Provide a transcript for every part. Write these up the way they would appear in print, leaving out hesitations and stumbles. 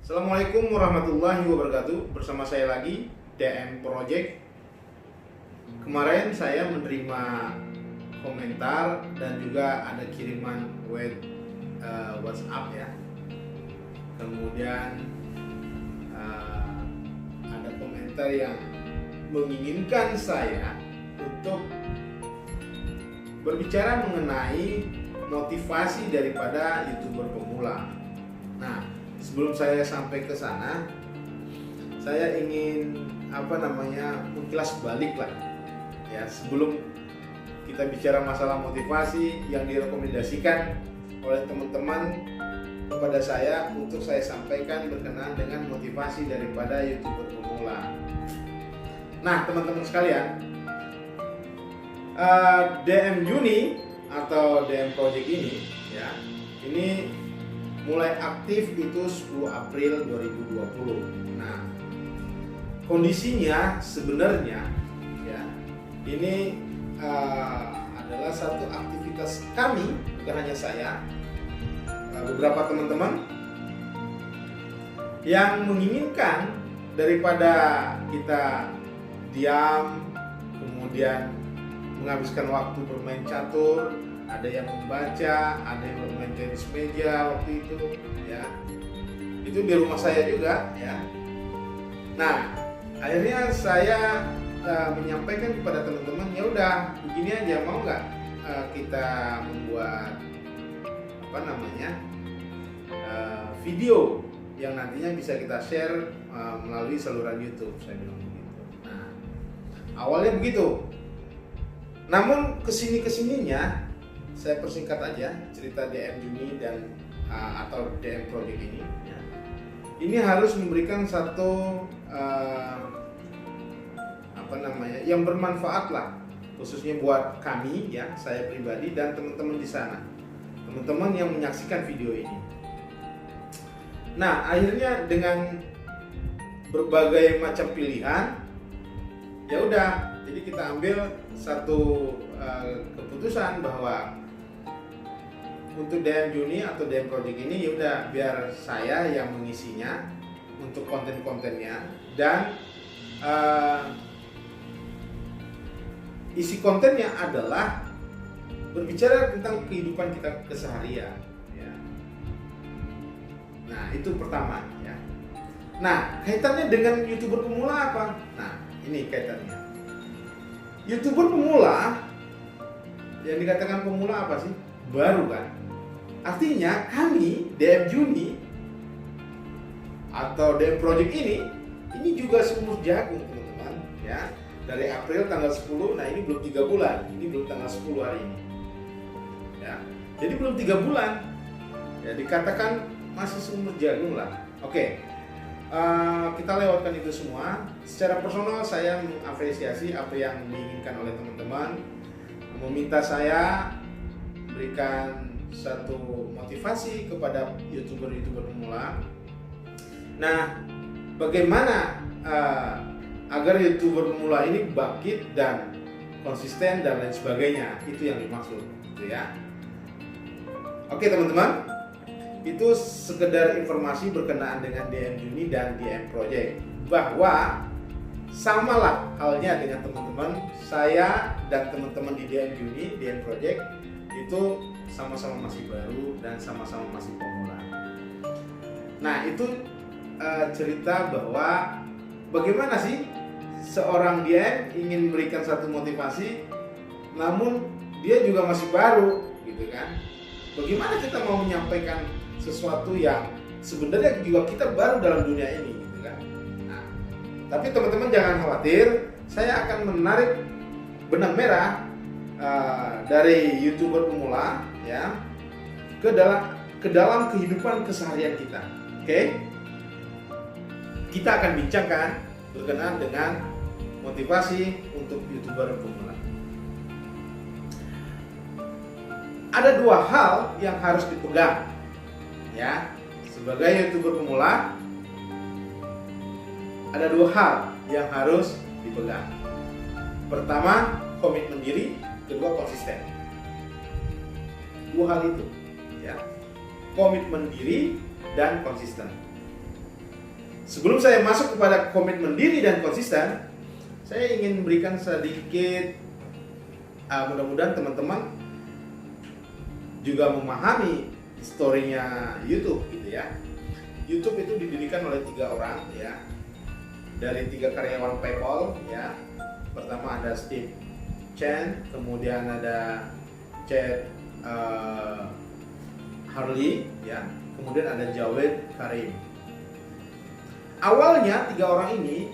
Assalamualaikum warahmatullahi wabarakatuh. Bersama saya lagi DM Project. Kemarin saya menerima komentar dan juga ada kiriman WhatsApp ya. Kemudian ada komentar yang menginginkan saya untuk berbicara mengenai motivasi daripada YouTuber pemula. Nah, sebelum saya sampai ke sana, saya ingin mengkilas balik lah. Ya, sebelum kita bicara masalah motivasi yang direkomendasikan oleh teman-teman kepada saya untuk saya sampaikan berkenaan dengan motivasi daripada YouTuber pemula. Nah, teman-teman sekalian, DM Juni atau DM Project ini ya, ini mulai aktif itu 10 April 2020. Nah, kondisinya sebenarnya ya, ini adalah satu aktivitas kami, bukan hanya saya, beberapa teman-teman yang menginginkan daripada kita diam kemudian menghabiskan waktu bermain catur, ada yang membaca, ada yang bermain tenis meja waktu itu ya. Itu di rumah saya juga ya. Nah, akhirnya saya menyampaikan kepada teman-teman, ya udah begini aja, mau nggak kita membuat video yang nantinya bisa kita share melalui saluran YouTube, saya bilang begitu. Nah, awalnya begitu. Namun kesininya saya persingkat aja cerita DM Juni dan atau DM Project ini ya. Ini harus memberikan satu yang bermanfaat lah, khususnya buat kami ya, saya pribadi dan teman-teman di sana, teman-teman yang menyaksikan video ini. Nah, akhirnya dengan berbagai macam pilihan, ya udah, jadi kita ambil satu keputusan bahwa untuk DM Juni atau DM Project ini ya udah biar saya yang mengisinya untuk konten-kontennya, dan isi kontennya adalah berbicara tentang kehidupan kita keseharian ya. Nah, itu pertama ya. Nah, kaitannya dengan YouTuber pemula apa? Nah, ini kaitannya. YouTuber pemula, yang dikatakan pemula apa sih? Baru kan? Artinya kami DM Juni atau DM Project ini juga seumur jagung teman-teman ya. Dari April tanggal 10, nah ini belum 3 bulan, ini belum tanggal 10 hari ini ya. Jadi belum 3 bulan ya, dikatakan masih seumur jagung lah. Oke. Kita lewatkan itu semua. Secara personal saya mengapresiasi apa yang diinginkan oleh teman-teman, meminta saya berikan satu motivasi kepada YouTuber pemula. Nah, bagaimana agar YouTuber pemula ini bangkit dan konsisten dan lain sebagainya, itu yang dimaksud gitu ya. Oke teman-teman, itu sekedar informasi berkenaan dengan DM Juni dan DM Project, bahwa samalah halnya dengan teman-teman saya dan teman-teman di DM Juni, DM Project itu sama-sama masih baru dan sama-sama masih pemula. Nah, itu cerita bahwa bagaimana sih seorang DM ingin memberikan satu motivasi, namun dia juga masih baru gitu kan. Bagaimana kita mau menyampaikan sesuatu yang sebenarnya juga kita baru dalam dunia ini gitu kan. Nah, tapi teman-teman jangan khawatir, saya akan menarik benang merah dari YouTuber pemula ya ke dalam kehidupan keseharian kita. Oke? Kita akan bincangkan berkenaan dengan motivasi untuk YouTuber pemula. Ada 2 hal yang harus dipegang ya, sebagai YouTuber pemula. Ada 2 hal yang harus dipegang. Pertama, komitmen diri, kedua konsisten. 2 hal itu ya, komitmen diri dan konsisten. sebelum saya masuk kepada komitmen diri dan konsisten, saya ingin memberikan sedikit, mudah-mudahan teman-teman juga memahami historinya YouTube gitu ya. YouTube itu didirikan oleh 3 orang ya, dari 3 karyawan PayPal ya. Pertama ada Steve Chen, kemudian ada Chad Hurley ya, kemudian ada Jawed Karim. Awalnya 3 orang ini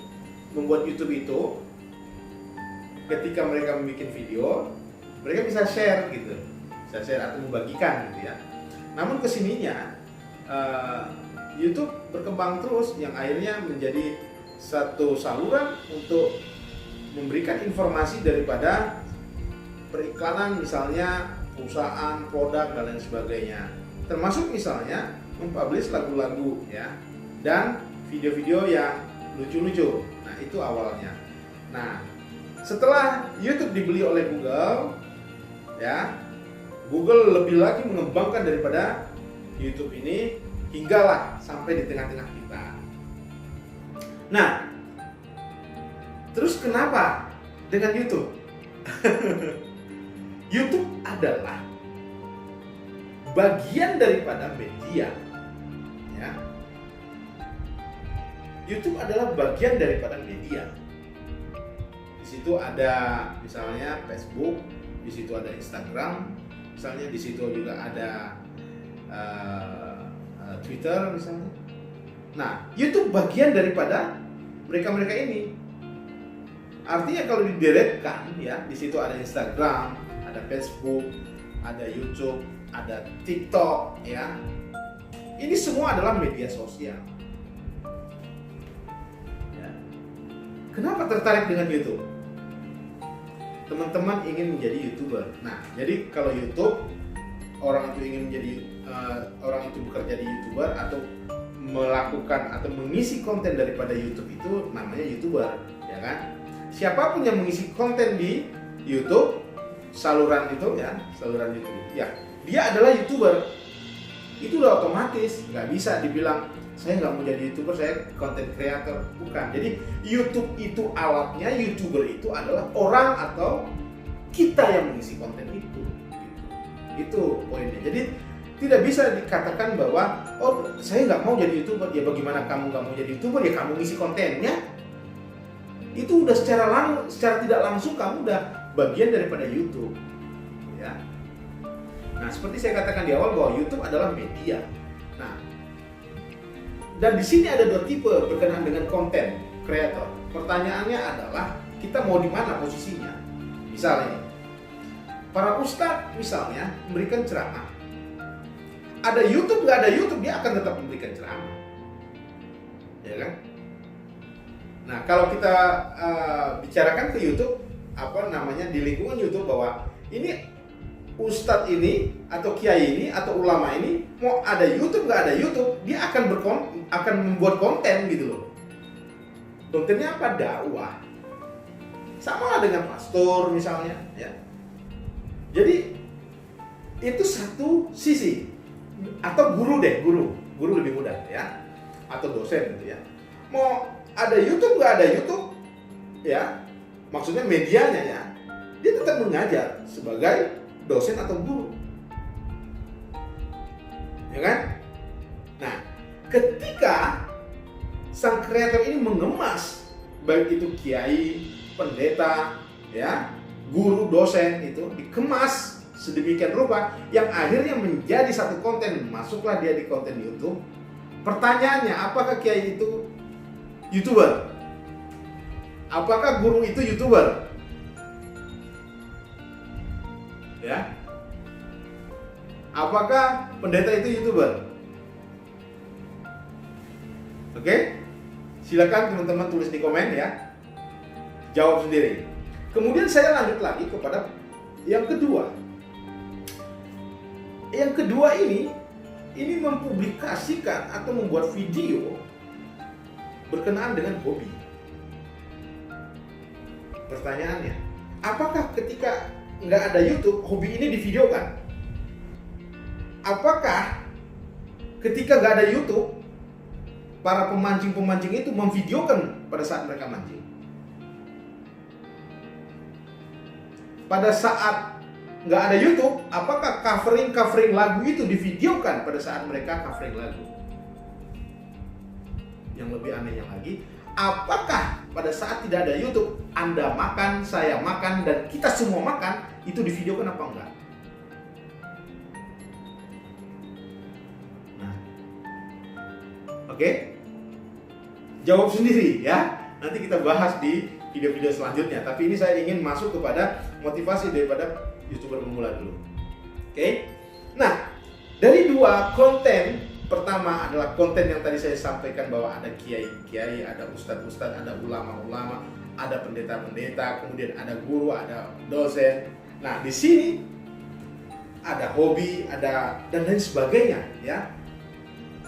membuat YouTube itu, ketika mereka membuat video, mereka bisa share gitu, bisa share atau membagikan gitu ya. Namun kesininya YouTube berkembang terus, yang akhirnya menjadi satu saluran untuk memberikan informasi daripada periklanan, misalnya perusahaan, produk dan lain sebagainya, termasuk misalnya mempublish lagu-lagu ya, dan video-video yang lucu-lucu. Nah itu awalnya. Nah setelah YouTube dibeli oleh Google ya, Google lebih lagi mengembangkan daripada YouTube ini hinggalah sampai di tengah-tengah kita. Nah, terus kenapa dengan YouTube? YouTube adalah bagian daripada media ya. YouTube adalah bagian daripada media. Di situ ada misalnya Facebook, di situ ada Instagram, misalnya di situ juga ada Twitter misalnya. Nah, YouTube bagian daripada mereka-mereka ini. Artinya kalau dideretkan ya, di situ ada Instagram, ada Facebook, ada YouTube, ada TikTok ya. Ini semua adalah media sosial. Ya. Kenapa tertarik dengan YouTube? Teman-teman ingin menjadi YouTuber. Nah, jadi kalau YouTube, orang itu ingin menjadi orang itu bekerja di YouTuber atau melakukan atau mengisi konten daripada YouTube itu namanya YouTuber, ya kan? Siapapun yang mengisi konten di YouTube, saluran itu ya, saluran YouTube, ya, dia adalah YouTuber. Itu udah otomatis, nggak bisa dibilang saya nggak mau jadi YouTuber, saya content creator, bukan. Jadi YouTube itu alatnya, YouTuber itu adalah orang atau kita yang mengisi konten itu. Itu poinnya. Jadi tidak bisa dikatakan bahwa oh saya nggak mau jadi YouTuber, ya bagaimana kamu nggak mau jadi YouTuber, ya kamu ngisi kontennya. Itu udah secara tidak langsung kamu udah bagian daripada YouTube ya. Nah seperti saya katakan di awal bahwa YouTube adalah media. Nah dan di sini ada 2 tipe berkenaan dengan konten creator. Pertanyaannya adalah kita mau di mana posisinya. Misalnya para ustadz misalnya memberikan ceramah, ada YouTube nggak ada YouTube, dia akan tetap memberikan ceramah, ya kan? Nah kalau kita bicarakan ke YouTube, apa namanya, di lingkungan YouTube, bahwa ini ustadz ini atau kiai ini atau ulama ini mau ada YouTube nggak ada YouTube, dia akan membuat konten gitu loh. Kontennya apa? Dakwah. Sama lah dengan pastor misalnya, ya. Jadi itu satu sisi. Atau guru lebih mudah ya, atau dosen gitu ya. Mau ada YouTube nggak ada YouTube, ya, maksudnya medianya ya, dia tetap mengajar sebagai dosen atau guru, ya kan? Nah, ketika sang kreator ini mengemas, baik itu kiai, pendeta, ya, guru, dosen, itu dikemas sedemikian rupa yang akhirnya menjadi satu konten. Masuklah dia di konten YouTube. Pertanyaannya, apakah kiai itu YouTuber? Apakah guru itu YouTuber? Ya. Apakah pendeta itu YouTuber? Oke? Silakan teman-teman tulis di komen ya. Jawab sendiri. Kemudian saya lanjut lagi kepada yang kedua. Yang kedua ini mempublikasikan atau membuat video berkenaan dengan hobi. Pertanyaannya, apakah ketika nggak ada YouTube, hobi ini divideokan? Apakah ketika nggak ada YouTube, para pemancing-pemancing itu memvideokan pada saat mereka mancing? Pada saat nggak ada YouTube, apakah covering lagu itu divideokan pada saat mereka covering lagu? Yang lebih anehnya lagi, apakah pada saat tidak ada YouTube, Anda makan, saya makan, dan kita semua makan, itu divideokan apa enggak? Nah, oke? Jawab sendiri ya. Nanti kita bahas di video-video selanjutnya. Tapi ini saya ingin masuk kepada motivasi daripada YouTuber pemula dulu. Oke? Nah, dari dua konten, pertama adalah konten yang tadi saya sampaikan bahwa ada kiai-kiai, ada ustadz-ustadz, ada ulama-ulama, ada pendeta-pendeta, kemudian ada guru, ada dosen. Nah, di sini ada hobi, ada dan lain sebagainya, ya.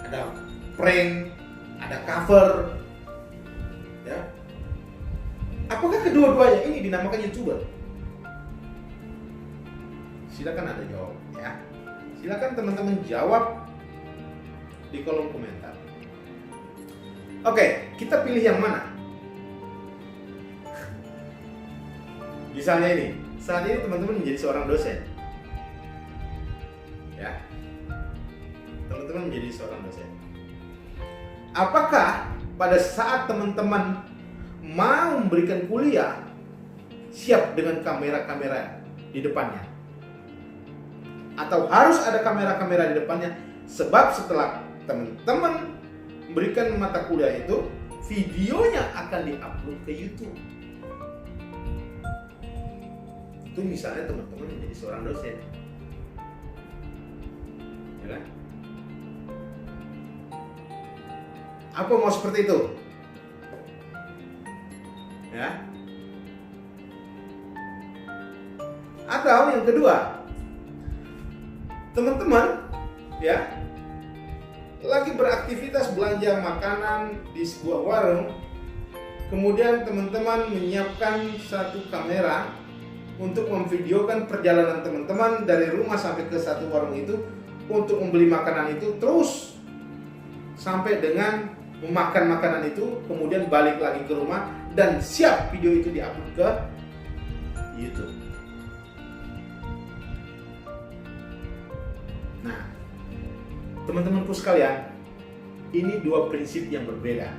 Ada prank, ada cover, ya. Apakah kedua-duanya ini dinamakan YouTuber? Silakan Anda jawab, ya. Silakan teman-teman jawab di kolom komentar. Oke, kita pilih yang mana? Misalnya ini, saat ini teman-teman menjadi seorang dosen. Ya. Teman-teman menjadi seorang dosen. Apakah pada saat teman-teman mau memberikan kuliah siap dengan kamera-kamera di depannya? Atau harus ada kamera-kamera di depannya? Sebab setelah teman-teman memberikan mata kuliah itu, videonya akan diupload ke YouTube. Itu misalnya teman-teman menjadi seorang dosen, ya kan? Apa mau seperti itu? Ya. Atau yang kedua, teman-teman, ya, lagi beraktivitas belanja makanan di sebuah warung, kemudian teman-teman menyiapkan satu kamera untuk memvideokan perjalanan teman-teman dari rumah sampai ke satu warung itu untuk membeli makanan itu, terus sampai dengan memakan makanan itu, kemudian balik lagi ke rumah dan siap video itu diupload ke YouTube. Nah, teman-temanku sekalian, ini dua prinsip yang berbeda.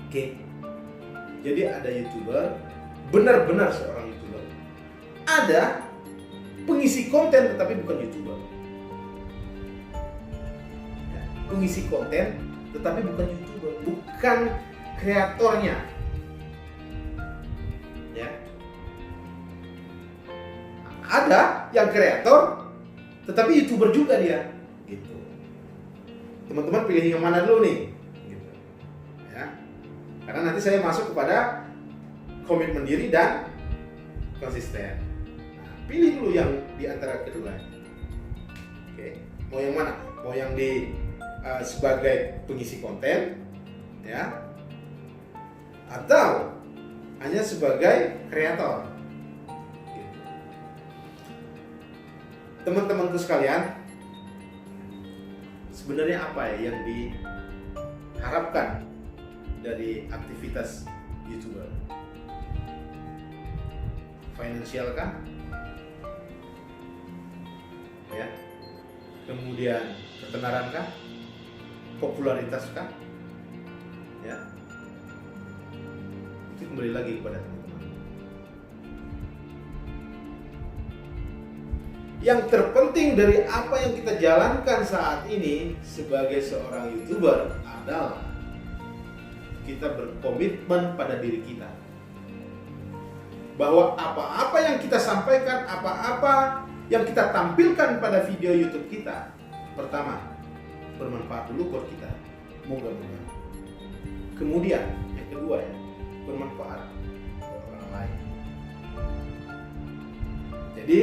Oke. Jadi ada YouTuber, benar-benar seorang YouTuber. Ada pengisi konten tetapi bukan YouTuber. Ya, pengisi konten tetapi bukan YouTuber, bukan kreatornya. Ya. Ada yang kreator tetapi YouTuber juga dia. Gitu. Teman-teman pilih yang mana dulu nih? Gitu. Ya. Karena nanti saya masuk kepada komitmen diri dan konsisten. Nah, pilih dulu yang di antara kedua. Oke, mau yang mana? Mau yang di sebagai pengisi konten, ya, atau hanya sebagai kreator? Gitu. Teman-temanku sekalian, sebenarnya apa ya yang diharapkan dari aktivitas YouTuber? Finansial kah? Ya. Kemudian ketenaran kah? Popularitas kah? Ya. Itu kembali lagi kepada teman-teman. Yang terpenting dari apa yang kita jalankan saat ini sebagai seorang YouTuber adalah kita berkomitmen pada diri kita. Bahwa apa-apa yang kita sampaikan, apa-apa yang kita tampilkan pada video YouTube kita, pertama, bermanfaat dulu buat kita, moga-moga. Kemudian, yang kedua ya, bermanfaat buat orang lain. Jadi,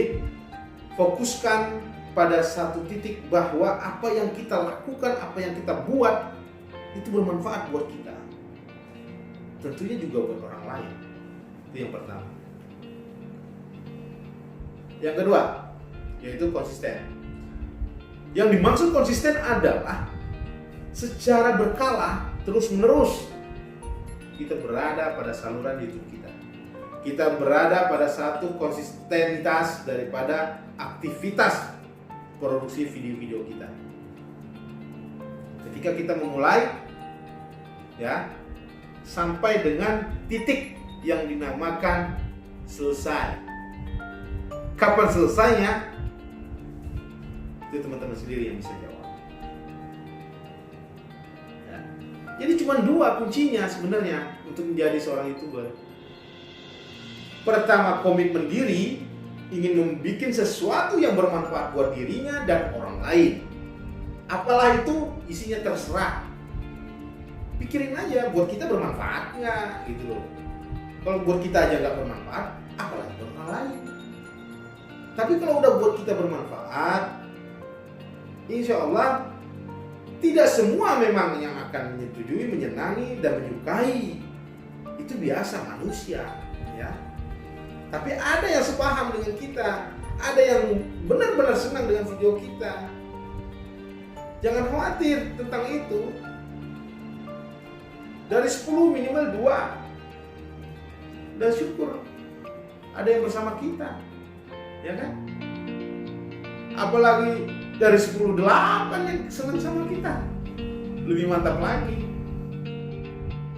fokuskan pada satu titik bahwa apa yang kita lakukan, apa yang kita buat, itu bermanfaat buat kita. Tentunya juga buat orang lain. Itu yang pertama. Yang kedua, yaitu konsisten. Yang dimaksud konsisten adalah secara berkala terus menerus kita berada pada saluran YouTube kita. Kita berada pada satu konsistenitas daripada aktivitas produksi video-video kita. Ketika kita memulai, ya, sampai dengan titik yang dinamakan selesai. Kapan selesainya? Itu teman-teman sendiri yang bisa jawab. Ya. Jadi cuma 2 kuncinya sebenarnya untuk menjadi seorang YouTuber. Pertama, komitmen diri, ingin membuat sesuatu yang bermanfaat buat dirinya dan orang lain. Apalah itu, isinya terserah. Pikirin aja, buat kita bermanfaat nggak, gitu loh. Kalau buat kita aja nggak bermanfaat, apalagi buat orang lain. Tapi kalau udah buat kita bermanfaat, insya Allah tidak semua memang yang akan menyetujui, menyenangi, dan menyukai. Itu biasa manusia, ya. Tapi ada yang sepaham dengan kita, ada yang benar-benar senang dengan video kita. Jangan khawatir tentang itu. Dari 10 minimal 2. Dan syukur ada yang bersama kita, ya kan? Apalagi dari 10 8 yang senang sama kita, lebih mantap lagi.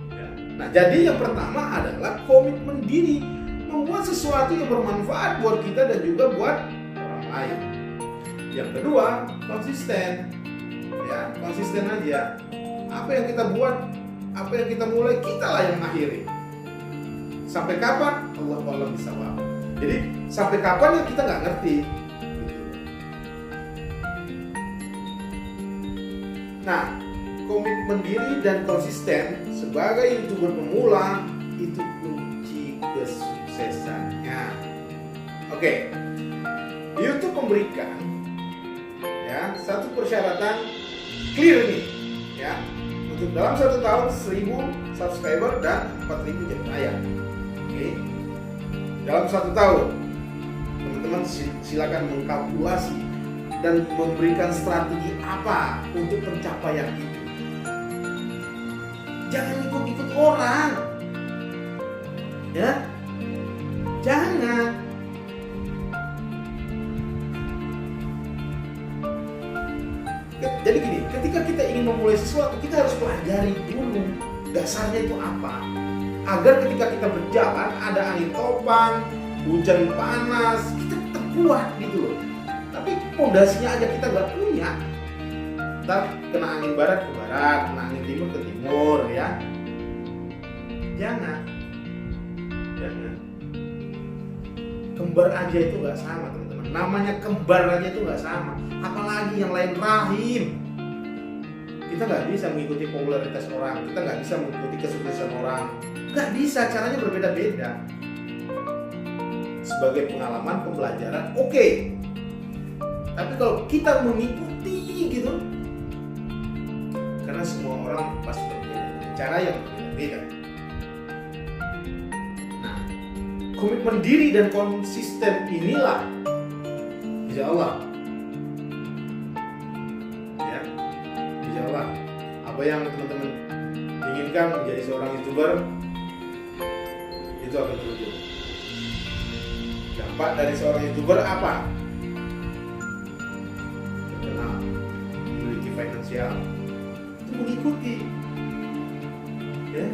Ya. Nah, jadi yang pertama adalah komitmen diri, membuat sesuatu yang bermanfaat buat kita dan juga buat orang lain. Yang kedua, konsisten. Ya, konsisten aja. Apa yang kita buat, apa yang kita mulai, kita lah yang akhiri. Sampai kapan? Allah a'lam bishawab. Jadi sampai kapan ya kita nggak ngerti. Nah, komitmen diri dan konsisten sebagai YouTuber pemula itu kunci kesuksesannya. Oke, YouTube memberikan, ya, satu persyaratan clear nih, ya, untuk dalam 1 tahun 1000 subscriber dan 4000 jam tayang. Oke, dalam 1 tahun teman-teman silakan mengkalkulasi dan memberikan strategi apa untuk pencapaian itu. Jangan ikut-ikut orang, ya, jangan. Jadi gini, ketika kita ingin memulai sesuatu, kita harus pelajari dulu dasarnya itu apa, agar ketika kita berjalan ada angin topan, hujan panas, kita tetap kuat gitu loh. Tapi pondasinya aja kita nggak punya, ntar kena angin barat ke barat, kena angin timur ke timur, ya. Jangan. Kembar aja itu nggak sama, teman-teman. Namanya kembar aja itu nggak sama, apalagi yang lain rahim. Kita nggak bisa mengikuti popularitas orang, kita nggak bisa mengikuti kesuksesan orang, nggak bisa, caranya berbeda-beda. Sebagai pengalaman, pembelajaran, oke. Tapi kalau kita mengikuti gitu, karena semua orang pasti berbeda, cara yang berbeda. Nah, komitmen diri dan konsisten inilah, insya Allah, ya, insya Allah, apa yang teman-teman inginkan menjadi seorang YouTuber itu akan terwujud. Dampak dari seorang YouTuber apa? Terkenal, memiliki finansial, itu mengikuti, ya.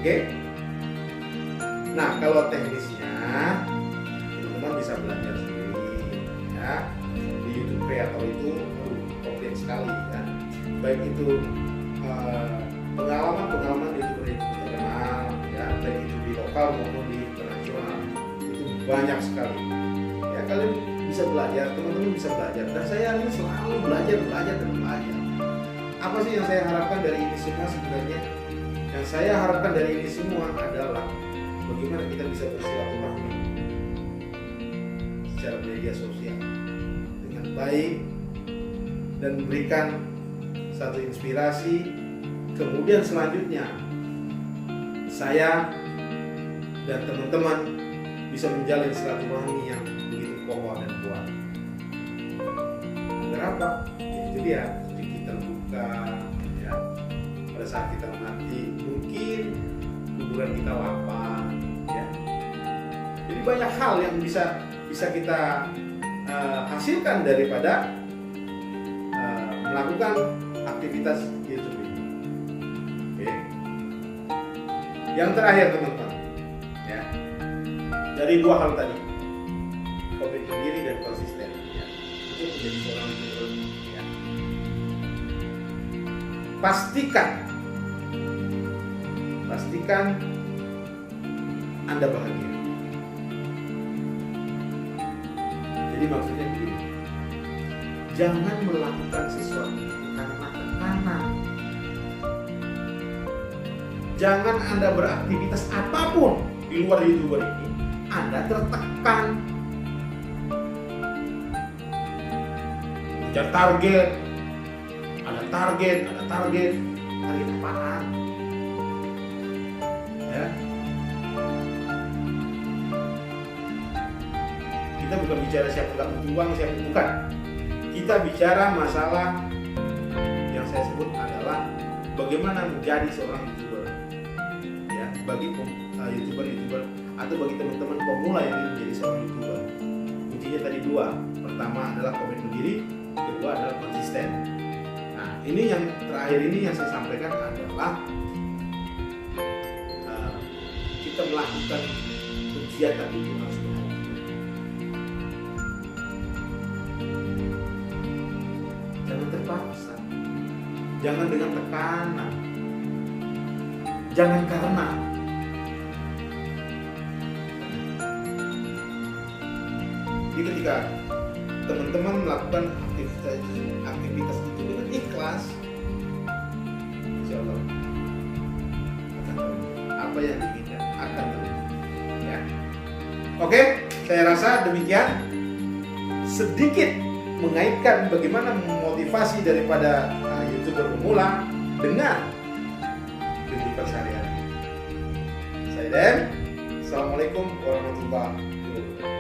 Oke. Nah, kalau teknisnya teman-teman bisa belajar sendiri, ya. Di YouTube Creator itu komplit sekali, ya. Baik itu pengalaman YouTuber yang terkenal, ya, baik itu di lokal maupun di internasional, itu banyak sekali. Ya, kalian bisa belajar, teman-teman bisa belajar. Dan saya ini selalu belajar. Apa sih yang saya harapkan dari ini semua sebenarnya? Yang saya harapkan dari ini semua adalah bagaimana kita bisa bersilaturahmi secara media sosial dengan baik dan memberikan satu inspirasi. Kemudian selanjutnya saya dan teman-teman bisa menjalin silaturahmi yang begitu kokoh dan kuat. Agar apa? Itu dia rezeki duka, ya. Pada saat kita mati, mungkin kuburan kita lapang, ya. Jadi banyak hal yang bisa kita hasilkan daripada melakukan aktivitas YouTube ini. Oke. Yang terakhir teman-teman, ya, dari dua hal tadi, komitmen diri dan konsisten, ya, untuk menjadi seorang YouTuber, ya. Pastikan Anda bahagia. Jadi maksudnya begini, jangan melakukan sesuatu karena tekanan. Jangan Anda beraktivitas apapun di luar YouTuber ini, Anda tertekan. Kejar target, ada target apaan? Ya. Kita bukan bicara siapa nggak butuh uang, siapa bukan. Kita bicara masalah yang saya sebut adalah bagaimana menjadi seorang YouTuber. Ya, bagi YouTuber atau bagi teman-teman pemula yang ingin menjadi seorang YouTuber. Kuncinya tadi dua. Pertama adalah komitmen diri, kedua adalah konsisten. Nah, ini yang terakhir ini yang saya sampaikan adalah kita melakukan kegiatan itu harus bahagia. Jangan terpaksa, jangan dengan tekanan, jangan karena. Jadi ketika teman-teman melakukan aktivitas itu dengan ikhlas, insya Allah akan apa yang diinginkan akan terwujud. Ya. Oke, saya rasa demikian. Sedikit mengaitkan bagaimana memotivasi daripada YouTuber pemula dengan kehidupan sehari-hari. Saya Den. Assalamualaikum warahmatullahi wabarakatuh.